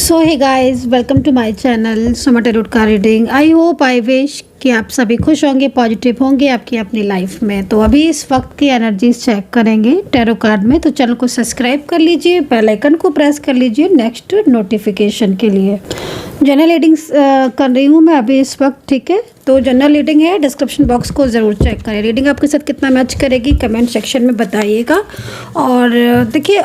So hey guys, welcome to my channel Soma tarot का reading. I hope I wish कि आप सभी खुश होंगे, पॉजिटिव होंगे आपकी अपनी लाइफ में। तो अभी इस वक्त की एनर्जीज चेक करेंगे टैरो कार्ड में। तो चैनल को सब्सक्राइब कर लीजिए, बेल आइकन को प्रेस कर लीजिए नेक्स्ट नोटिफिकेशन के लिए। जनरल रीडिंग्स कर रही हूँ मैं अभी इस वक्त, ठीक है। तो जनरल रीडिंग है, डिस्क्रिप्शन बॉक्स को ज़रूर चेक करें। रीडिंग आपके साथ कितना मैच करेगी कमेंट सेक्शन में बताइएगा। और देखिए,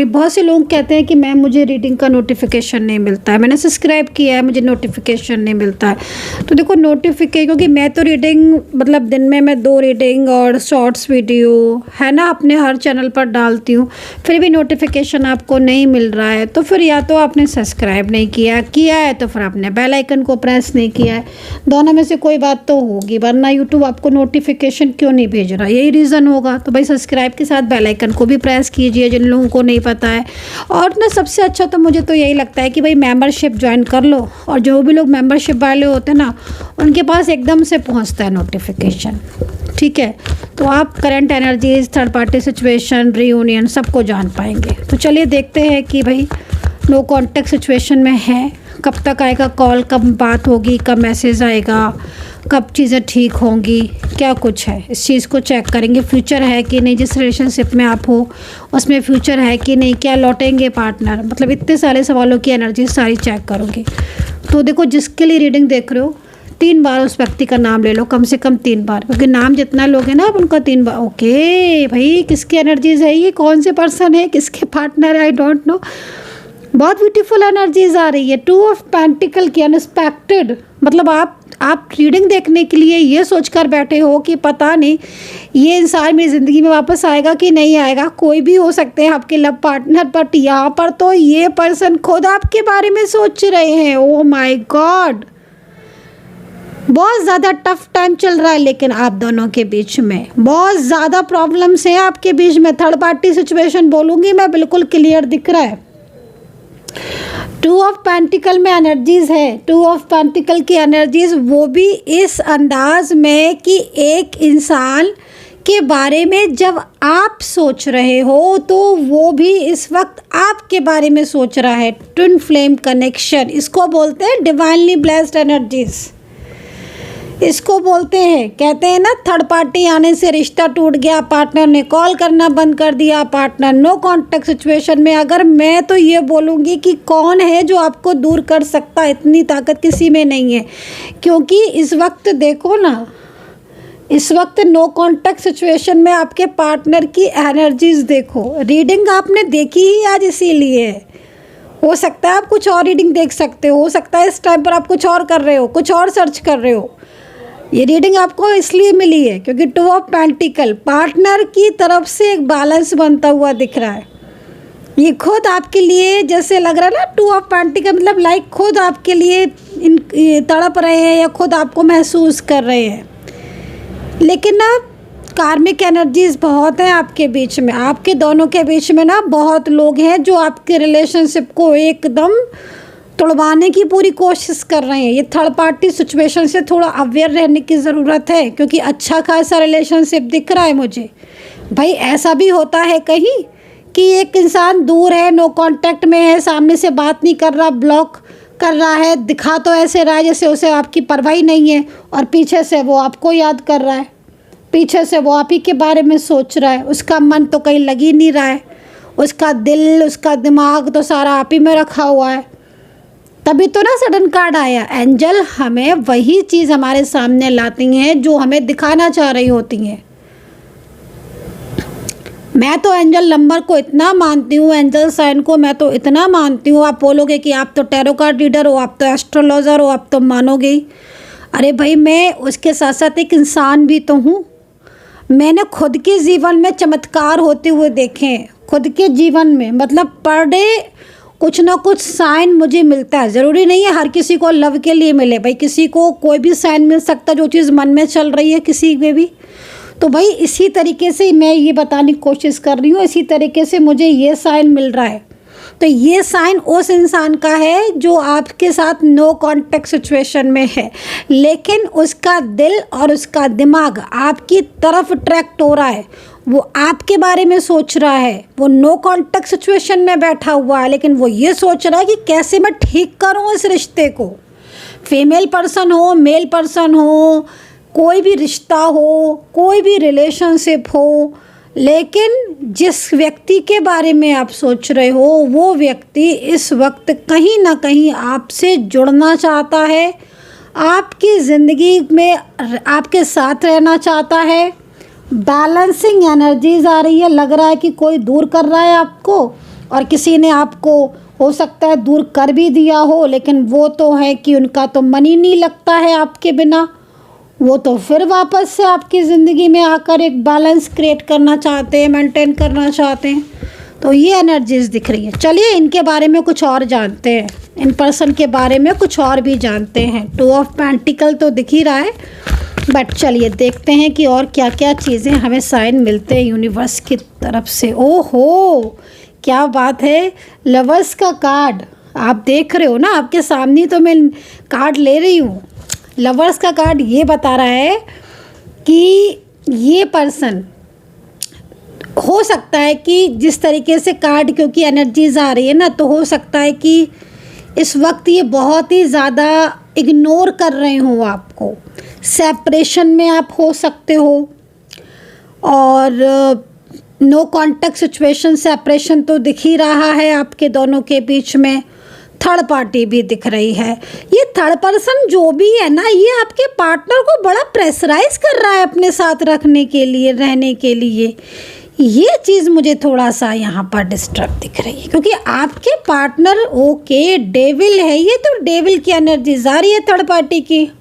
बहुत से लोग कहते हैं कि मैम मुझे रीडिंग का नोटिफिकेशन नहीं मिलता है, मैंने सब्सक्राइब किया है मुझे नोटिफिकेशन नहीं मिलता है। तो देखो नोटिफिकेशन, क्योंकि मैं तो रीडिंग मतलब दिन में मैं 2 रीडिंग और शॉर्ट्स वीडियो है ना अपने हर चैनल पर डालती हूँ, फिर भी नोटिफिकेशन आपको नहीं मिल रहा है तो फिर या तो आपने सब्सक्राइब नहीं किया है तो फिर आपने बेल आइकन को प्रेस नहीं किया है। दोनों में से कोई बात तो होगी, वरना यूट्यूब आपको नोटिफिकेशन क्यों नहीं भेज रहा, यही रीज़न होगा। तो भाई सब्सक्राइब के साथ बेल आइकन को भी प्रेस कीजिए जिन लोगों को नहीं पता है। और ना सबसे अच्छा तो मुझे तो यही लगता है कि भाई मेंबरशिप ज्वाइन कर लो, और जो भी लोग मेंबरशिप वाले होते हैं ना उनके पास एकदम से पहुंचता है नोटिफिकेशन, ठीक है। तो आप current energies, third party situation, reunion सबको जान पाएंगे। तो चलिए देखते हैं कि भाई नो कॉन्टेक्ट सिचुएशन में है, कब तक आएगा कॉल, कब बात होगी, कब मैसेज आएगा, कब चीज़ें ठीक होंगी, क्या कुछ है इस चीज़ को चेक करेंगे। फ्यूचर है कि नहीं, जिस रिलेशनशिप में आप हो उसमें फ्यूचर है कि नहीं, क्या लौटेंगे पार्टनर, मतलब इतने सारे सवालों की एनर्जी सारी चेक करोगे। तो देखो जिसके लिए रीडिंग देख रहे हो 3 बार उस व्यक्ति का नाम ले लो, कम से कम 3 बार, क्योंकि नाम जितना लोगे ना आप उनका 3 बार। ओके भाई, किसकी एनर्जीज है ये, कौन से पर्सन है, किसके पार्टनर है, आई डोंट नो। बहुत ब्यूटीफुल एनर्जीज आ रही है। 2 ऑफ पेंटिकल की अनएक्सपेक्टेड, मतलब आप रीडिंग देखने के लिए ये सोचकर बैठे हो कि पता नहीं ये इंसान मेरी ज़िंदगी में वापस आएगा कि नहीं आएगा। कोई भी हो सकते हैं आपके लव पार्टनर, बट यहाँ पर तो ये पर्सन खुद आपके बारे में सोच रहे हैं। ओह माय गॉड, बहुत ज़्यादा टफ टाइम चल रहा है लेकिन आप दोनों के बीच में बहुत ज़्यादा प्रॉब्लम्स हैं आपके बीच में। थर्ड पार्टी सिचुएशन बोलूँगी मैं, बिल्कुल क्लियर दिख रहा है। 2 ऑफ पेंटिकल में एनर्जीज है, 2 ऑफ पेंटिकल की एनर्जीज, वो भी इस अंदाज में कि एक इंसान के बारे में जब आप सोच रहे हो तो वो भी इस वक्त आपके बारे में सोच रहा है। ट्विन फ्लेम कनेक्शन, इसको बोलते हैं डिवाइनली ब्लेस्ड एनर्जीज, इसको बोलते हैं। कहते हैं ना थर्ड पार्टी आने से रिश्ता टूट गया, पार्टनर ने कॉल करना बंद कर दिया, पार्टनर नो कांटेक्ट सिचुएशन में। अगर मैं तो ये बोलूँगी कि कौन है जो आपको दूर कर सकता है, इतनी ताकत किसी में नहीं है। क्योंकि इस वक्त देखो ना, इस वक्त नो कांटेक्ट सिचुएशन में आपके पार्टनर की एनर्जीज देखो। रीडिंग आपने देखी ही आज इसीलिए, हो सकता है आप कुछ और रीडिंग देख सकते हो सकता है इस टाइम पर आप कुछ और कर रहे हो, कुछ और सर्च कर रहे हो। ये रीडिंग आपको इसलिए मिली है क्योंकि 2 ऑफ पेंटिकल पार्टनर की तरफ से एक बैलेंस बनता हुआ दिख रहा है। ये खुद आपके लिए जैसे लग रहा है ना, 2 ऑफ पेंटिकल मतलब लाइक खुद आपके लिए तड़प रहे हैं या खुद आपको महसूस कर रहे हैं। लेकिन ना कार्मिक एनर्जीज बहुत हैं आपके बीच में, आपके दोनों के बीच में ना बहुत लोग हैं जो आपके रिलेशनशिप को एकदम तोड़वाने की पूरी कोशिश कर रहे हैं। ये थर्ड पार्टी सिचुएशन से थोड़ा अवेयर रहने की ज़रूरत है, क्योंकि अच्छा खासा रिलेशनशिप दिख रहा है मुझे। भाई ऐसा भी होता है कहीं कि एक इंसान दूर है, नो कांटेक्ट में है, सामने से बात नहीं कर रहा, ब्लॉक कर रहा है, दिखा तो ऐसे रहा है जैसे उसे आपकी परवाही नहीं है, और पीछे से वो आपको याद कर रहा है, पीछे से वो आप ही के बारे में सोच रहा है। उसका मन तो कहीं लग ही नहीं रहा है, उसका दिल, उसका दिमाग तो सारा आप ही में रखा हुआ है। तभी तो ना सडन कार्ड आया। एंजल हमें वही चीज़ हमारे सामने लाती हैं जो हमें दिखाना चाह रही होती हैं। मैं तो एंजल नंबर को इतना मानती हूँ, एंजल साइन को मैं तो इतना मानती हूँ। आप बोलोगे कि आप तो टैरो कार्ड रीडर हो, आप तो एस्ट्रोलॉजर हो, आप तो मानोगे ही। अरे भाई मैं उसके साथ साथ एक इंसान भी तो हूँ। मैंने खुद के जीवन में चमत्कार होते हुए देखे हैं, खुद के जीवन में, मतलब पर डे कुछ ना कुछ साइन मुझे मिलता है। ज़रूरी नहीं है हर किसी को लव के लिए मिले, भाई किसी को कोई भी साइन मिल सकता है जो चीज़ मन में चल रही है किसी में भी। तो भाई इसी तरीके से मैं ये बताने की कोशिश कर रही हूँ, इसी तरीके से मुझे ये साइन मिल रहा है। तो ये साइन उस इंसान का है जो आपके साथ नो कांटेक्ट सिचुएशन में है, लेकिन उसका दिल और उसका दिमाग आपकी तरफ अट्रैक्ट हो रहा है। वो आपके बारे में सोच रहा है, वो नो कॉन्टेक्ट सिचुएशन में बैठा हुआ है, लेकिन वो ये सोच रहा है कि कैसे मैं ठीक करूं इस रिश्ते को। फीमेल पर्सन हो, मेल पर्सन हो, कोई भी रिश्ता हो, कोई भी रिलेशनशिप हो, लेकिन जिस व्यक्ति के बारे में आप सोच रहे हो वो व्यक्ति इस वक्त कहीं ना कहीं आपसे जुड़ना चाहता है, आपकी ज़िंदगी में आपके साथ रहना चाहता है। बैलेंसिंग एनर्जीज आ रही है, लग रहा है कि कोई दूर कर रहा है आपको, और किसी ने आपको हो सकता है दूर कर भी दिया हो, लेकिन वो तो है कि उनका तो मन ही नहीं लगता है आपके बिना, वो तो फिर वापस से आपकी ज़िंदगी में आकर एक बैलेंस क्रिएट करना चाहते हैं, मेंटेन करना चाहते हैं। तो ये एनर्जीज दिख रही है। चलिए इनके बारे में कुछ और जानते हैं, इन पर्सन के बारे में कुछ और भी जानते हैं। 2 ऑफ पेंटिकल तो दिख ही रहा है, बट चलिए देखते हैं कि और क्या क्या चीज़ें हमें साइन मिलते हैं यूनिवर्स की तरफ से। ओहो, क्या बात है, लवर्स का कार्ड आप देख रहे हो ना, आपके सामने तो मैं कार्ड ले रही हूँ। लवर्स का कार्ड ये बता रहा है कि ये पर्सन हो सकता है कि जिस तरीके से कार्ड, क्योंकि एनर्जीज आ रही है ना, तो हो सकता है कि इस वक्त ये बहुत ही ज़्यादा इग्नोर कर रहे हो आपको। सेपरेशन में आप हो सकते हो, और नो कॉन्टेक्ट सिचुएशन, सेपरेशन तो दिख ही रहा है आपके दोनों के बीच में। थर्ड पार्टी भी दिख रही है। ये थर्ड पर्सन जो भी है ना, ये आपके पार्टनर को बड़ा प्रेशराइज कर रहा है अपने साथ रखने के लिए, रहने के लिए। ये चीज़ मुझे थोड़ा सा यहाँ पर डिस्टर्ब दिख रही है, क्योंकि आपके पार्टनर ओके डेविल है, ये तो डेविल की एनर्जी आ रही है थर्ड पार्टी की।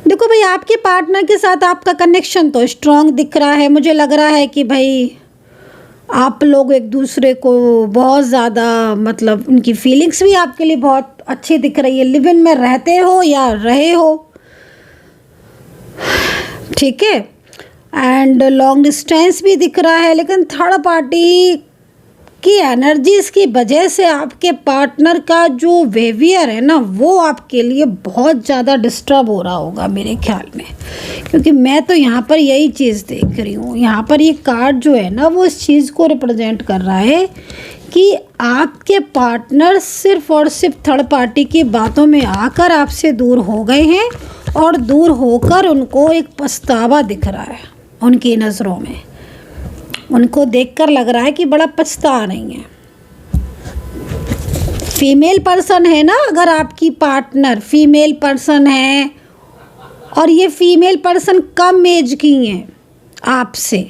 देखो भाई, आपके पार्टनर के साथ आपका कनेक्शन तो स्ट्रांग दिख रहा है। मुझे लग रहा है कि भाई आप लोग एक दूसरे को बहुत ज़्यादा, मतलब उनकी फीलिंग्स भी आपके लिए बहुत अच्छी दिख रही है। लिव इन में रहते हो या रहे हो, ठीक है, एंड लॉन्ग डिस्टेंस भी दिख रहा है। लेकिन थर्ड पार्टी की एनर्जीज की वजह से आपके पार्टनर का जो बिहेवियर है ना, वो आपके लिए बहुत ज़्यादा डिस्टर्ब हो रहा होगा मेरे ख्याल में, क्योंकि मैं तो यहाँ पर यही चीज़ देख रही हूँ। यहाँ पर ये कार्ड जो है ना, वो इस चीज़ को रिप्रेजेंट कर रहा है कि आपके पार्टनर सिर्फ और सिर्फ थर्ड पार्टी की बातों में आकर आपसे दूर हो गए हैं, और दूर होकर उनको एक पछतावा दिख रहा है उनकी नज़रों में। उनको देखकर लग रहा है कि बड़ा पछता रही हैं। फीमेल पर्सन है ना, अगर आपकी पार्टनर फीमेल पर्सन है और ये फीमेल पर्सन कम एज की हैं आपसे,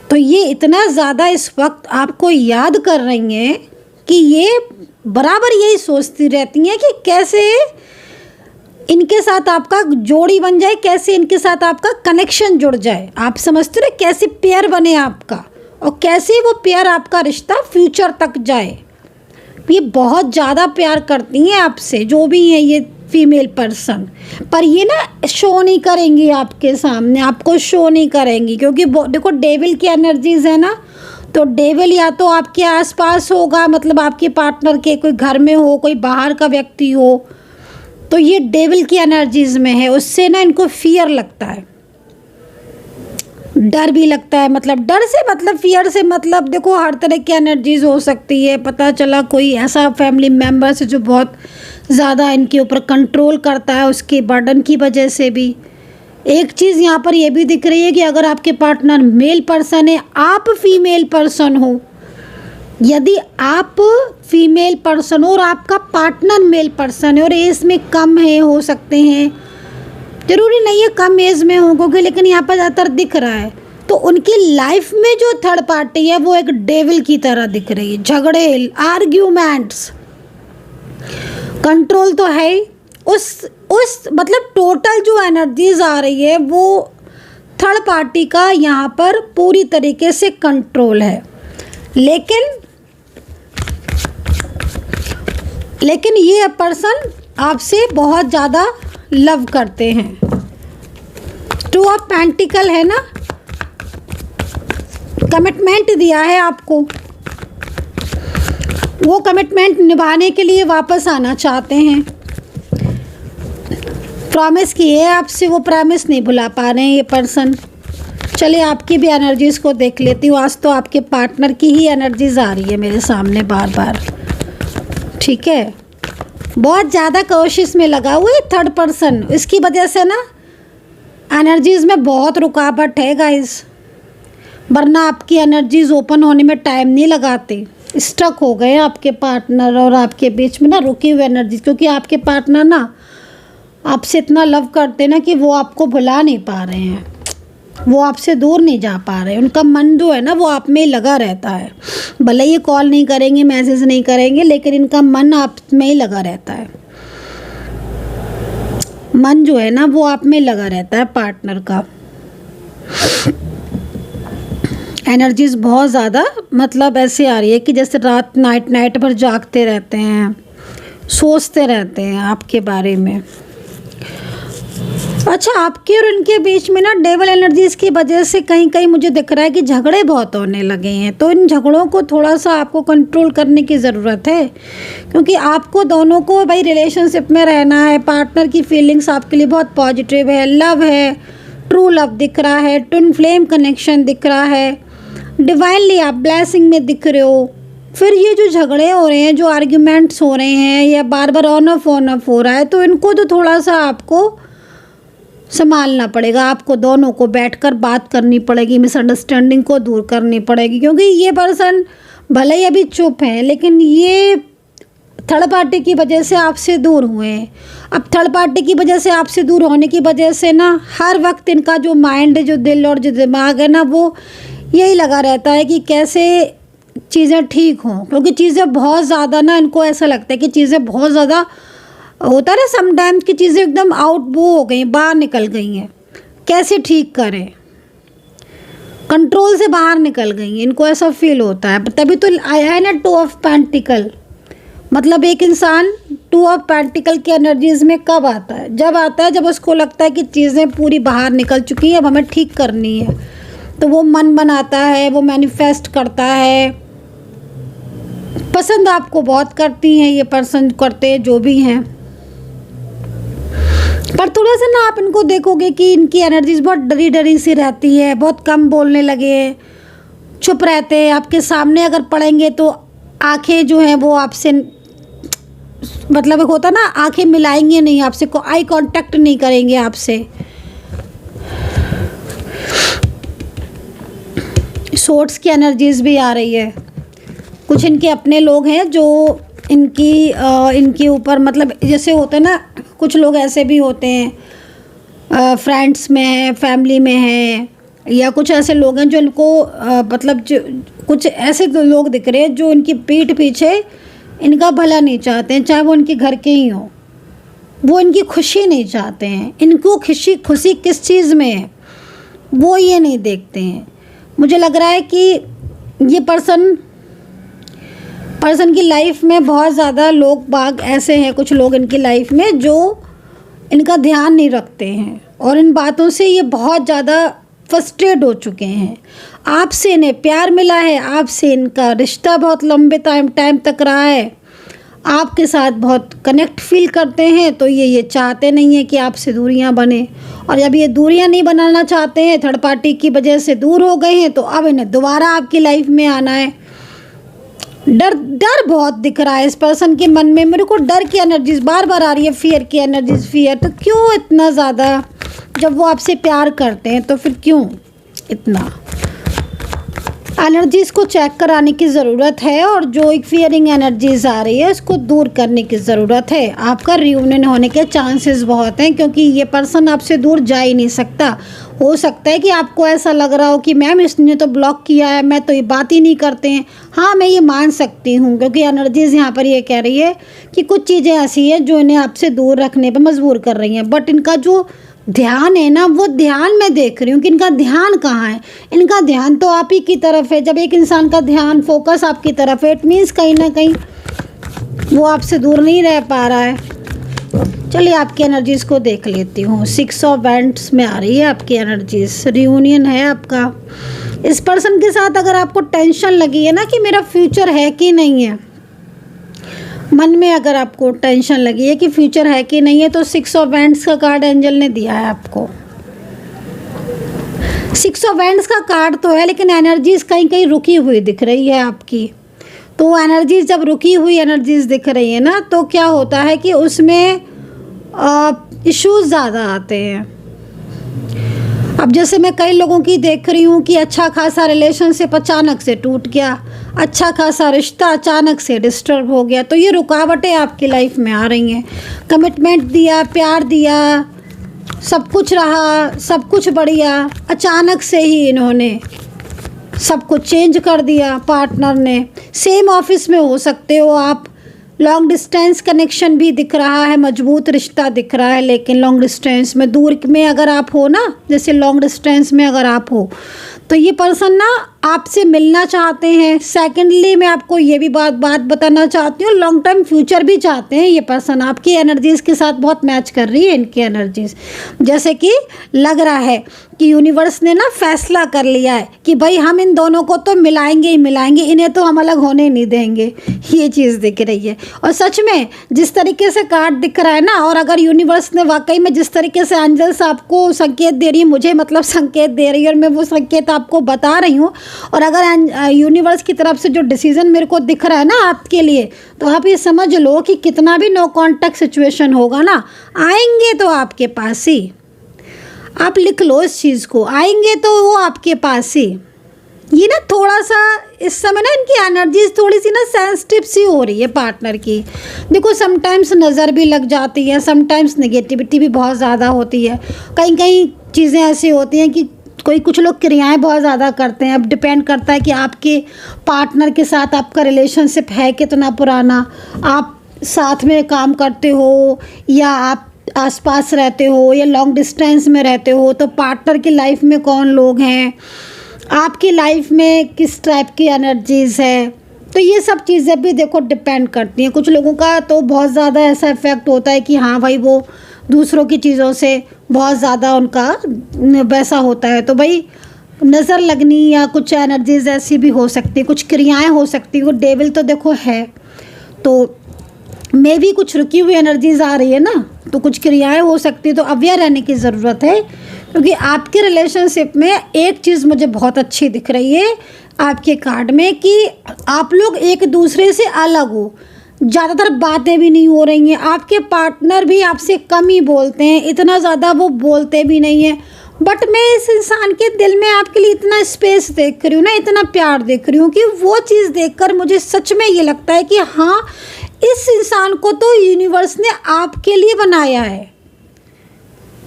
तो ये इतना ज़्यादा इस वक्त आपको याद कर रही हैं कि ये बराबर यही सोचती रहती हैं कि कैसे इनके साथ आपका जोड़ी बन जाए, कैसे इनके साथ आपका कनेक्शन जुड़ जाए। आप समझते रहे कैसे पेयर बने आपका, और कैसे वो पेयर आपका रिश्ता फ्यूचर तक जाए। ये बहुत ज़्यादा प्यार करती हैं आपसे, जो भी हैं ये फीमेल पर्सन, पर ये ना शो नहीं करेंगी आपके सामने, आपको शो नहीं करेंगी, क्योंकि देखो डेविल की एनर्जीज है ना, तो डेविल या तो आपके आसपास होगा, मतलब आपके पार्टनर के कोई घर में हो, कोई बाहर का व्यक्ति हो, तो ये डेविल की एनर्जीज में है। उससे ना इनको फियर लगता है, डर भी लगता है। मतलब डर से मतलब फियर से मतलब देखो हर तरह की एनर्जीज हो सकती है। पता चला कोई ऐसा फैमिली मेम्बर है जो बहुत ज़्यादा इनके ऊपर कंट्रोल करता है, उसके बर्डन की वजह से भी। एक चीज़ यहाँ पर ये भी दिख रही है कि अगर आपके पार्टनर मेल पर्सन है, आप फीमेल पर्सन हो, यदि आप फीमेल पर्सन हो और आपका पार्टनर मेल पर्सन है और एज में कम है, हो सकते हैं, ज़रूरी नहीं है कम एज में होंगे, लेकिन यहाँ पर ज़्यादातर दिख रहा है, तो उनकी लाइफ में जो थर्ड पार्टी है वो एक डेविल की तरह दिख रही है। झगड़े, आर्ग्यूमेंट्स, कंट्रोल तो है ही, उस मतलब टोटल जो एनर्जीज आ रही है वो थर्ड पार्टी का यहाँ पर पूरी तरीके से कंट्रोल है। लेकिन ये पर्सन आपसे बहुत ज़्यादा लव करते हैं। 2 ऑफ पेंटिकल है ना, कमिटमेंट दिया है आपको, वो कमिटमेंट निभाने के लिए वापस आना चाहते हैं। प्रॉमिस किए है आपसे, वो प्रॉमिस नहीं भुला पा रहे हैं ये पर्सन। चलिए आपकी भी एनर्जीज़ को देख लेती हूँ। आज तो आपके पार्टनर की ही एनर्जीज आ रही है मेरे सामने बार बार। ठीक है, बहुत ज़्यादा कोशिश में लगा हुआ है थर्ड पर्सन, इसकी वजह से ना एनर्जीज़ में बहुत रुकावट है गाइस, वरना आपकी एनर्जीज ओपन होने में टाइम नहीं लगाते। स्टक हो गए आपके पार्टनर और आपके बीच में ना रुकी हुई एनर्जीज, क्योंकि आपके पार्टनर ना आपसे इतना लव करते ना कि वो आपको भुला नहीं पा रहे हैं, वो आपसे दूर नहीं जा पा रहे। उनका मन जो है ना वो आप में ही लगा रहता है, भले ये कॉल नहीं करेंगे, मैसेज नहीं करेंगे, लेकिन इनका मन आप में ही लगा रहता है। मन जो है ना वो आप में लगा रहता है पार्टनर का। एनर्जीज बहुत ज़्यादा मतलब ऐसे आ रही है कि जैसे रात नाइट भर जागते रहते हैं, सोचते रहते हैं आपके बारे में। अच्छा, आपके और उनके बीच में ना डेवल एनर्जीज़ की वजह से कहीं कहीं मुझे दिख रहा है कि झगड़े बहुत होने लगे हैं। तो इन झगड़ों को थोड़ा सा आपको कंट्रोल करने की ज़रूरत है, क्योंकि आपको दोनों को भाई रिलेशनशिप में रहना है। पार्टनर की फीलिंग्स आपके लिए बहुत पॉजिटिव है, लव है, ट्रू लव दिख रहा है, ट्विन फ्लेम कनेक्शन दिख रहा है, डिवाइनली आप ब्लेसिंग में दिख रहे हो। फिर ये जो झगड़े हो रहे हैं, जो आर्ग्यूमेंट्स हो रहे हैं या बार बार ऑन ऑफ हो रहा है, तो इनको तो थोड़ा सा आपको संभालना पड़ेगा। आपको दोनों को बैठकर बात करनी पड़ेगी, मिसअंडरस्टैंडिंग को दूर करनी पड़ेगी, क्योंकि ये पर्सन भले ही अभी चुप है लेकिन ये थर्ड पार्टी की वजह से आपसे दूर हुए हैं। अब थर्ड पार्टी की वजह से आपसे दूर होने की वजह से ना हर वक्त इनका जो माइंड, जो दिल और जो दिमाग है ना, वो यही लगा रहता है कि कैसे चीज़ें ठीक हों, क्योंकि चीज़ें बहुत ज़्यादा ना इनको ऐसा लगता है कि चीज़ें बहुत ज़्यादा होता है ना समटाइम्स की चीज़ें एकदम आउट वो हो गई, बाहर निकल गई हैं, कैसे ठीक करें, कंट्रोल से बाहर निकल गई हैं, इनको ऐसा फील होता है। तभी तो आया है ना 2 ऑफ पेंटिकल। मतलब एक इंसान 2 ऑफ पेंटिकल की एनर्जीज में कब आता है? जब आता है जब उसको लगता है कि चीज़ें पूरी बाहर निकल चुकी हैं, अब हमें ठीक करनी है। तो वो मन बनाता है, वो मैनिफेस्ट करता है। पसंद आपको बहुत करती हैं ये पर्सन, करते हैं जो भी हैं, पर थोड़ा सा ना आप इनको देखोगे कि इनकी एनर्जीज बहुत डरी डरी सी रहती है, बहुत कम बोलने लगे हैं, चुप रहते हैं। आपके सामने अगर पड़ेंगे तो आंखें जो हैं वो आपसे, मतलब एक होता ना, आंखें मिलाएंगे नहीं आपसे, आई कांटेक्ट नहीं करेंगे आपसे। सोर्ट्स की एनर्जीज भी आ रही है। कुछ इनके अपने लोग हैं जो इनके ऊपर, मतलब जैसे होता है ना, कुछ लोग ऐसे भी होते हैं फ्रेंड्स में हैं, फैमिली में हैं, या कुछ ऐसे लोग हैं जो इनको मतलब जो कुछ ऐसे लोग दिख रहे हैं जो इनकी पीठ पीछे इनका भला नहीं चाहते हैं, चाहे वो इनके घर के ही हों। वो इनकी खुशी नहीं चाहते हैं। इनको खुशी किस चीज़ में है वो ये नहीं देखते हैं। मुझे लग रहा है कि ये पर्सन की लाइफ में बहुत ज़्यादा लोग बाग ऐसे हैं, कुछ लोग इनकी लाइफ में जो इनका ध्यान नहीं रखते हैं, और इन बातों से ये बहुत ज़्यादा फ्रस्ट्रेट हो चुके हैं। आपसे इन्हें प्यार मिला है, आपसे इनका रिश्ता बहुत लंबे टाइम तक रहा है, आपके साथ बहुत कनेक्ट फील करते हैं, तो ये चाहते नहीं है कि आपसे दूरियां बने। और जब ये दूरियां नहीं बनाना चाहते हैं, थर्ड पार्टी की वजह से दूर हो गए हैं, तो अब इन्हें दोबारा आपकी लाइफ में आना है। डर बहुत दिख रहा है इस पर्सन के मन में। मेरे को डर की एनर्जीज बार बार आ रही है, फियर की एनर्जीज। फियर तो क्यों इतना ज़्यादा? जब वो आपसे प्यार करते हैं तो फिर क्यों इतना? एनर्जीज़ को चेक कराने की ज़रूरत है, और जो एक फियरिंग एनर्जीज़ आ रही है उसको दूर करने की ज़रूरत है। आपका रियूनियन होने के चांसेस बहुत हैं, क्योंकि ये पर्सन आपसे दूर जा ही नहीं सकता। हो सकता है कि आपको ऐसा लग रहा हो कि मैम इसने तो ब्लॉक किया है, मैं तो ये बात ही नहीं करते हैं। हाँ, मैं ये मान सकती हूँ, क्योंकि एनर्जीज़ यहाँ पर ये कह रही है कि कुछ चीज़ें ऐसी हैं जो इन्हें आपसे दूर रखने पर मजबूर कर रही हैं। बट इनका जो ध्यान है ना, वो ध्यान मैं देख रही हूँ कि इनका ध्यान कहाँ है। इनका ध्यान तो आप ही की तरफ है। जब एक इंसान का ध्यान फोकस आपकी तरफ है, इट मीन्स कहीं ना कहीं वो आपसे दूर नहीं रह पा रहा है। चलिए आपकी एनर्जीज़ को देख लेती हूँ। 6 ऑफ वैंड्स में आ रही है आपकी एनर्जीज़। रियूनियन है आपका। इस पर्सन के साथ अगर आपको टेंशन लगी है ना कि मेरा फ्यूचर है कि नहीं है, मन में अगर आपको टेंशन लगी है कि फ्यूचर है कि नहीं है, तो 6 ऑफ वैंड्स का कार्ड एंजल ने दिया है आपको। 6 ऑफ वैंड्स का कार्ड तो है, लेकिन एनर्जीज कहीं कहीं रुकी हुई दिख रही है आपकी। तो एनर्जीज जब रुकी हुई एनर्जीज दिख रही है ना, तो क्या होता है कि उसमें इश्यूज ज़्यादा आते हैं। अब जैसे मैं कई लोगों की देख रही हूँ कि अच्छा खासा रिलेशनशिप अचानक से टूट गया, अच्छा खासा रिश्ता अचानक से डिस्टर्ब हो गया। तो ये रुकावटें आपकी लाइफ में आ रही हैं। कमिटमेंट दिया, प्यार दिया, सब कुछ रहा, सब कुछ बढ़िया, अचानक से ही इन्होंने सब कुछ चेंज कर दिया पार्टनर ने। सेम ऑफिस में हो सकते हो आप, लॉन्ग डिस्टेंस कनेक्शन भी दिख रहा है, मजबूत रिश्ता दिख रहा है, लेकिन लॉन्ग डिस्टेंस में, दूर में अगर आप हो ना, जैसे लॉन्ग डिस्टेंस में अगर आप हो, तो ये पर्सन ना आपसे मिलना चाहते हैं। सेकेंडली मैं आपको ये भी बात बताना चाहती हूँ, लॉन्ग टर्म फ्यूचर भी चाहते हैं ये पर्सन। आपकी एनर्जीज़ के साथ बहुत मैच कर रही है इनकी एनर्जीज़। जैसे कि लग रहा है कि यूनिवर्स ने ना फैसला कर लिया है कि भाई हम इन दोनों को तो मिलाएंगे ही मिलाएंगे, इन्हें तो हम अलग होने नहीं देंगे। ये चीज़ दिख रही है। और सच में जिस तरीके से कार्ड दिख रहा है ना, और अगर यूनिवर्स ने वाकई में जिस तरीके से एंजल्स आपको संकेत दे रही है, मुझे मतलब संकेत दे रही है, और मैं वो संकेत आपको बता रही हूँ, और अगर यूनिवर्स की तरफ से जो डिसीजन मेरे को दिख रहा है ना आपके लिए, तो आप ये समझ लो कि कितना भी नो कॉन्टैक्ट सिचुएशन होगा ना, आएंगे तो आपके पास ही। आप लिख लो इस चीज़ को, आएंगे तो वो आपके पास ही। ये ना थोड़ा सा इस समय ना इनकी एनर्जीज थोड़ी सी ना सेंसिटिव सी हो रही है पार्टनर की। देखो समटाइम्स नज़र भी लग जाती है, समटाइम्स नेगेटिविटी भी बहुत ज़्यादा होती है। कहीं कहीं चीज़ें ऐसी होती हैं कि कुछ लोग क्रियाएं बहुत ज़्यादा करते हैं। अब डिपेंड करता है कि आपके पार्टनर के साथ आपका रिलेशनशिप है कितना पुराना, आप साथ में काम करते हो या आप आसपास रहते हो या लॉन्ग डिस्टेंस में रहते हो, तो पार्टनर की लाइफ में कौन लोग हैं, आपकी लाइफ में किस टाइप की एनर्जीज़ है। तो ये सब चीज़ें भी देखो डिपेंड करती हैं। कुछ लोगों का तो बहुत ज़्यादा ऐसा इफ़ेक्ट होता है कि हाँ भाई वो दूसरों की चीज़ों से बहुत ज़्यादा उनका वैसा होता है। तो भाई नज़र लगनी या कुछ एनर्जीज ऐसी भी हो सकती है, कुछ क्रियाएं हो सकती है। वो डेविल तो देखो है, तो मे भी कुछ रुकी हुई एनर्जीज आ रही है ना, तो कुछ क्रियाएं हो सकती है। तो अवेयर रहने की ज़रूरत है, क्योंकि आपके रिलेशनशिप में एक चीज़ मुझे बहुत अच्छी दिख रही है आपके कार्ड में, कि आप लोग एक दूसरे से अलग हो। ज़्यादातर बातें भी नहीं हो रही हैं, आपके पार्टनर भी आपसे कम ही बोलते हैं, इतना ज़्यादा वो बोलते भी नहीं हैं। बट मैं इस इंसान के दिल में आपके लिए इतना स्पेस देख रही हूँ ना, इतना प्यार देख रही हूँ, कि वो चीज़ देखकर मुझे सच में ये लगता है कि हाँ, इस इंसान को तो यूनिवर्स ने आपके लिए बनाया है।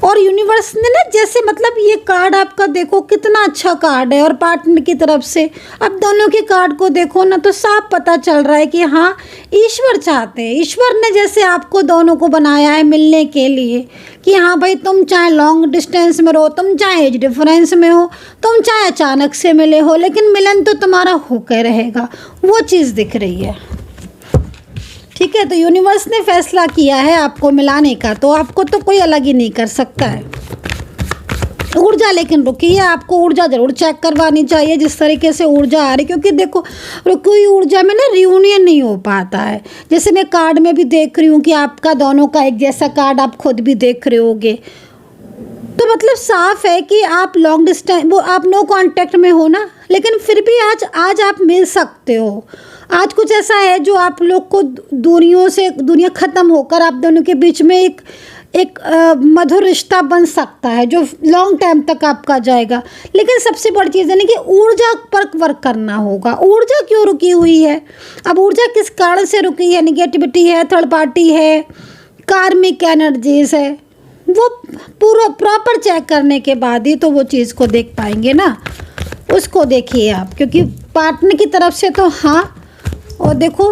और यूनिवर्स ने ना, जैसे मतलब ये कार्ड आपका देखो कितना अच्छा कार्ड है, और पार्टनर की तरफ से अब दोनों के कार्ड को देखो ना, तो साफ पता चल रहा है कि हाँ, ईश्वर चाहते हैं, ईश्वर ने जैसे आपको दोनों को बनाया है मिलने के लिए, कि हाँ भाई तुम चाहे लॉन्ग डिस्टेंस में रहो, तुम चाहे एज डिफरेंस में हो, तुम चाहे अचानक से मिले हो, लेकिन मिलन तो तुम्हारा होकर रहेगा। वो चीज़ दिख रही है। ठीक है, तो यूनिवर्स ने फैसला किया है आपको मिलाने का, तो आपको तो कोई अलग ही नहीं कर सकता है। ऊर्जा लेकिन रुकी है, आपको ऊर्जा ज़रूर चेक करवानी चाहिए, जिस तरीके से ऊर्जा आ रही, क्योंकि देखो रुकी हुई ऊर्जा में ना रियूनियन नहीं हो पाता है। जैसे मैं कार्ड में भी देख रही हूँ कि आपका दोनों का एक जैसा कार्ड आप खुद भी देख रहे होगे, तो मतलब साफ है कि आप लॉन्ग डिस्टेंस, वो आप नो कांटेक्ट में हो ना, लेकिन फिर भी आज आप मिल सकते हो। आज कुछ ऐसा है जो आप लोग को दुनिया ख़त्म होकर आप दोनों के बीच में एक मधुर रिश्ता बन सकता है, जो लॉन्ग टाइम तक आपका जाएगा। लेकिन सबसे बड़ी चीज़ है ना कि ऊर्जा पर वर्क करना होगा। ऊर्जा क्यों रुकी हुई है? अब ऊर्जा किस कारण से रुकी है? निगेटिविटी है, थर्ड पार्टी है, कार्मिक एनर्जीज है, वो पूरा प्रॉपर चेक करने के बाद ही तो वो चीज़ को देख पाएंगे ना। उसको देखिए आप, क्योंकि पार्टनर की तरफ से तो हाँ। और देखो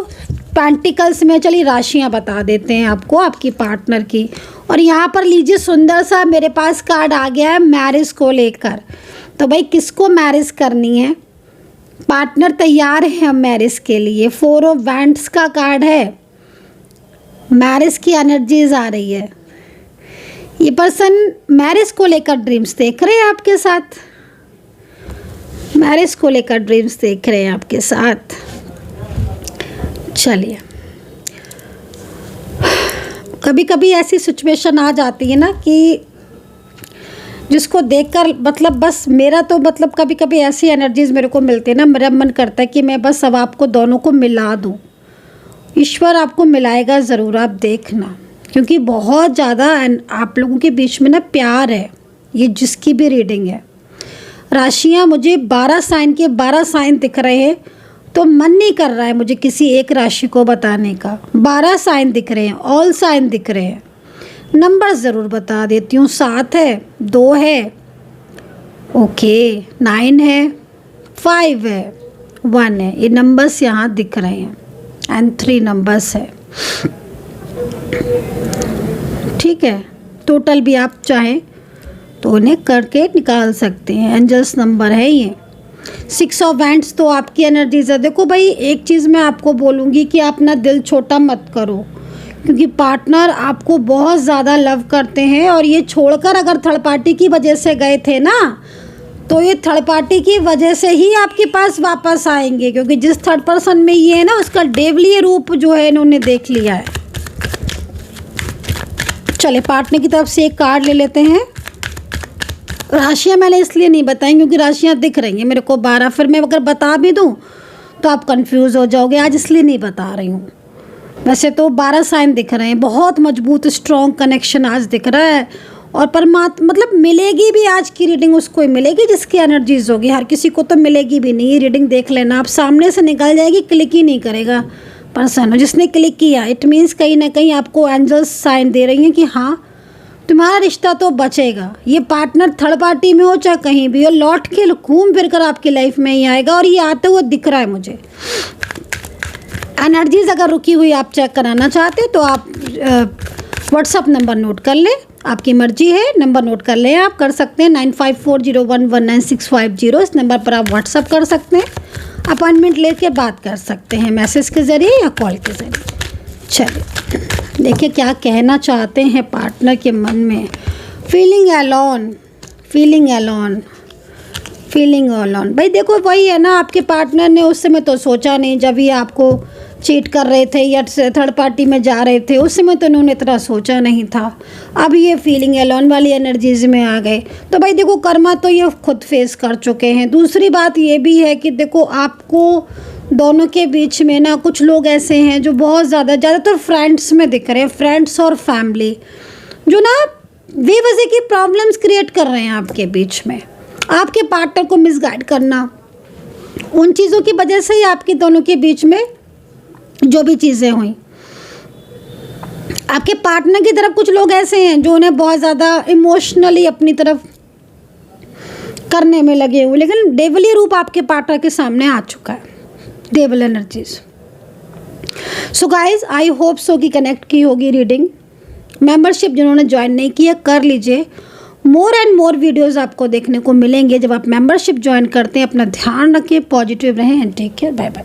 पेंटिकल्स में, चलिए राशियाँ बता देते हैं आपको आपकी पार्टनर की। और यहाँ पर लीजिए सुंदर सा मेरे पास कार्ड आ गया है मैरिज को लेकर। तो भाई किसको मैरिज करनी है? पार्टनर तैयार है हम मैरिज के लिए। 4 ऑफ वैंड्स का कार्ड है, मैरिज की एनर्जीज आ रही है। ये पर्सन मैरिज को लेकर ड्रीम्स देख रहे हैं आपके साथ, मैरिज को लेकर ड्रीम्स देख रहे हैं आपके साथ। चलिए कभी कभी ऐसी सिचुएशन आ जाती है ना कि जिसको देखकर मतलब बस मेरा तो मतलब कभी कभी ऐसी एनर्जीज मेरे को मिलती है ना, मेरा मन करता है कि मैं बस अब आपको दोनों को मिला दूँ। ईश्वर आपको मिलाएगा ज़रूर, आप देखना, क्योंकि बहुत ज़्यादा आप लोगों के बीच में ना प्यार है। ये जिसकी भी रीडिंग है, राशियाँ मुझे 12 साइन के 12 साइन दिख रहे हैं, तो मन नहीं कर रहा है मुझे किसी एक राशि को बताने का। 12 साइन दिख रहे हैं, ऑल साइन दिख रहे हैं। नंबर ज़रूर बता देती हूँ, 7 है, 2 है, ओके, 9 है, 5 है, 1 है। ये नंबर्स यहाँ दिख रहे हैं एंड 3 नंबर्स है। ठीक है, टोटल भी आप चाहें तो उन्हें करके निकाल सकते हैं। एंजल्स नंबर है ये। 6 ऑफ वैंड्स तो आपकी एनर्जीज है। देखो भाई, एक चीज़ मैं आपको बोलूँगी कि आप ना दिल छोटा मत करो, क्योंकि पार्टनर आपको बहुत ज़्यादा लव करते हैं और ये छोड़कर अगर थर्ड पार्टी की वजह से गए थे ना, तो ये थर्ड पार्टी की वजह से ही आपके पास वापस आएंगे, क्योंकि जिस थर्ड पर्सन में ये है ना, उसका डेवलीय रूप जो है इन्होंने देख लिया है। चले पार्टनर की तरफ से एक कार्ड ले लेते हैं। राशियाँ मैंने इसलिए नहीं बताई क्योंकि राशियाँ दिख रही हैं मेरे को 12, फिर मैं अगर बता भी दूँ तो आप कंफ्यूज हो जाओगे, आज इसलिए नहीं बता रही हूँ। वैसे तो 12 साइन दिख रहे हैं, बहुत मजबूत स्ट्रॉन्ग कनेक्शन आज दिख रहा है। और परमात्मा मतलब मिलेगी भी, आज की रीडिंग उसको ही मिलेगी जिसकी एनर्जीज होगी, हर किसी को तो मिलेगी भी नहीं। ये रीडिंग देख लेना, आप सामने से निकल जाएगी, क्लिक ही नहीं करेगा पर्सन। जिसने क्लिक किया इट मीन्स कहीं ना कहीं आपको एंजल्स साइन दे रही हैं कि हाँ तुम्हारा रिश्ता तो बचेगा। ये पार्टनर थर्ड पार्टी में हो चाहे कहीं भी हो, लौट के घूम फिर कर आपकी लाइफ में ही आएगा और ये आते हुए दिख रहा है मुझे। एनर्जीज अगर रुकी हुई आप चेक कराना चाहते तो आप व्हाट्सअप नंबर नोट कर लें, आपकी मर्जी है, नंबर नोट कर लें, आप कर सकते हैं 9540119650। इस नंबर पर आप व्हाट्सअप कर सकते हैं, अपॉइंटमेंट लेके बात कर सकते हैं मैसेज के ज़रिए या कॉल के ज़रिए। चलिए देखिए क्या कहना चाहते हैं पार्टनर के मन में। Feeling alone, feeling alone, feeling alone. भाई देखो वही है ना, आपके पार्टनर ने उस समय तो सोचा नहीं, जब ये आपको चीट कर रहे थे या थर्ड पार्टी में जा रहे थे उस समय तो उन्होंने इतना सोचा नहीं था। अब ये फीलिंग अलोन वाली एनर्जीज में आ गए तो भाई देखो कर्मा तो ये खुद फेस कर चुके हैं। दूसरी बात ये भी है कि देखो आपको दोनों के बीच में ना कुछ लोग ऐसे हैं जो बहुत ज़्यादातर फ्रेंड्स में दिख रहे हैं, फ्रेंड्स और फैमिली, जो ना बेवजह की प्रॉब्लम्स क्रिएट कर रहे हैं आपके बीच में। आपके पार्टनर को मिसगाइड करना, उन चीज़ों की वजह से ही आपके दोनों के बीच में जो भी चीज़ें हुई। आपके पार्टनर की तरफ कुछ लोग ऐसे हैं जो उन्हें बहुत ज़्यादा इमोशनली अपनी तरफ करने में लगे हुए, लेकिन डेवली रूप आपके पार्टनर के सामने आ चुका है, devil energies. So guys I hope so कि कनेक्ट की होगी रीडिंग। मेंबरशिप जिन्होंने ज्वाइन नहीं किया कर लीजिए, मोर एंड मोर वीडियोस आपको देखने को मिलेंगे जब आप मेंबरशिप ज्वाइन करते हैं। अपना ध्यान रखें, पॉजिटिव रहें and take care, bye bye.